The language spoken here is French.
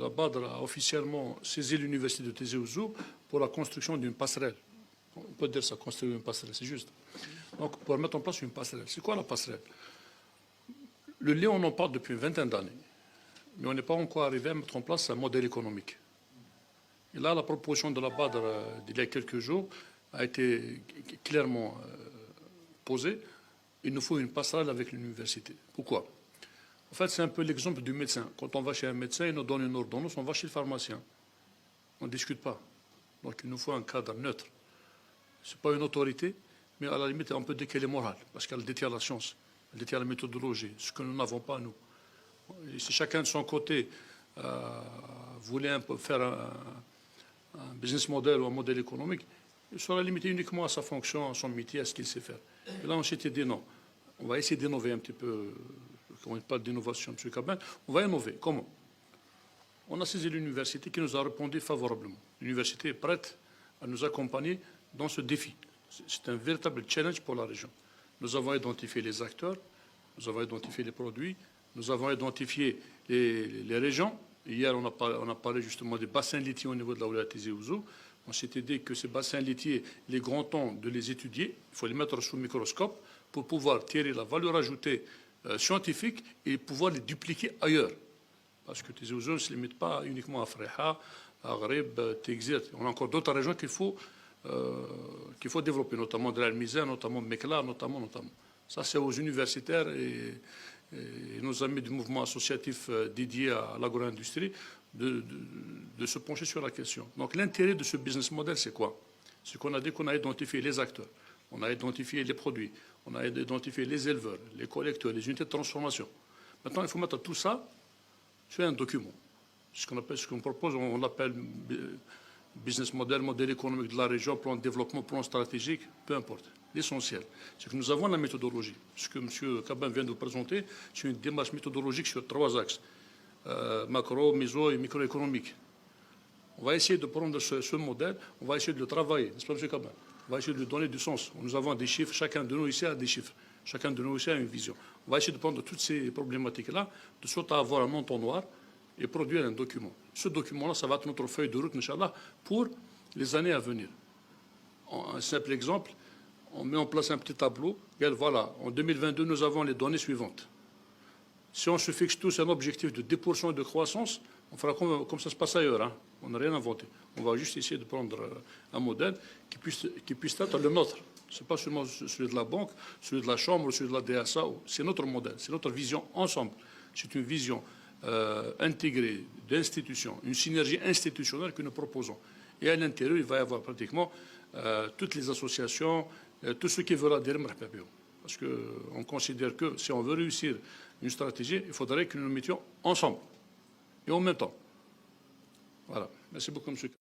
la BADR a officiellement saisi l'université de Tizi Ouzou pour la construction d'une passerelle. On peut dire ça, construire une passerelle, c'est juste. Donc, pour mettre en place une passerelle. C'est quoi la passerelle? Le lait, on en parle depuis une vingtaine d'années, mais on n'est pas encore arrivé à mettre en place un modèle économique. Et là, la proposition de la BADR d'il y a quelques jours a été clairement posée. Il nous faut une passerelle avec l'université. Pourquoi? En fait, c'est un peu l'exemple du médecin. Quand on va chez un médecin, il nous donne une ordonnance, on va chez le pharmacien. On ne discute pas. Donc il nous faut un cadre neutre. Ce n'est pas une autorité, mais à la limite, on peut dire qu'elle est morale, parce qu'elle détient la science, elle détient la méthodologie, ce que nous n'avons pas, nous. Et si chacun de son côté voulait un peu faire un business model ou un modèle économique, il sera limité uniquement à sa fonction, à son métier, à ce qu'il sait faire. Et là, on s'était dit non. On va essayer d'innover un petit peu. Quand on parle d'innovation, M. Cabin, on va innover. Comment? On a saisi l'université qui nous a répondu favorablement. L'université est prête à nous accompagner dans ce défi. C'est un véritable challenge pour la région. Nous avons identifié les acteurs, nous avons identifié les produits, nous avons identifié les régions. Hier, on a parlé justement des bassins laitiers au niveau de la Oulaya Tizi Ouzou. On s'était dit que ces bassins laitiers, il est grand temps de les étudier. Il faut les mettre sous microscope pour pouvoir tirer la valeur ajoutée scientifique et pouvoir les dupliquer ailleurs. Parce que Tizi Ouzou ne se limite pas uniquement à Freha, à Ghrib, Tegzir. On a encore d'autres régions qu'il faut développer, notamment de l'Almizan, notamment Mekla, notamment. Ça, c'est aux universitaires et nos amis du mouvement associatif dédié à l'agro-industrie de se pencher sur la question. Donc l'intérêt de ce business model, c'est quoi? C'est qu'on a dit qu'on a identifié les acteurs, on a identifié les produits, on a identifié les éleveurs, les collecteurs, les unités de transformation. Maintenant, il faut mettre tout ça sur un document. Ce qu'on propose, on l'appelle business model, modèle économique de la région, plan de développement, plan stratégique, peu importe. L'essentiel, c'est que nous avons la méthodologie. Ce que M. Cabin vient de vous présenter, c'est une démarche méthodologique sur 3 axes. Macro, méso et microéconomique. On va essayer de prendre ce modèle, on va essayer de le travailler, n'est-ce pas, M. Cabin? On va essayer de lui donner du sens. Nous avons des chiffres, chacun de nous ici a des chiffres, chacun de nous ici a une vision. On va essayer de prendre toutes ces problématiques-là, de sorte à avoir un entonnoir et produire un document. Ce document-là, ça va être notre feuille de route, Inch'Allah, pour les années à venir. Un simple exemple, on met en place un petit tableau. Regarde, voilà, en 2022, nous avons les données suivantes. Si on se fixe tous un objectif de 10% de croissance, on fera comme ça se passe ailleurs. Hein. On n'a rien inventé. On va juste essayer de prendre un modèle qui puisse être le nôtre. Ce n'est pas seulement celui de la banque, celui de la Chambre, celui de la DSA. C'est notre modèle, c'est notre vision ensemble. C'est une vision intégrée d'institutions, une synergie institutionnelle que nous proposons. Et à l'intérieur, il va y avoir pratiquement toutes les associations, tout ce qui veulent adhérer. Parce qu'on considère que si on veut réussir une stratégie, il faudrait que nous nous mettions ensemble et en même temps. Voilà. Merci beaucoup, M.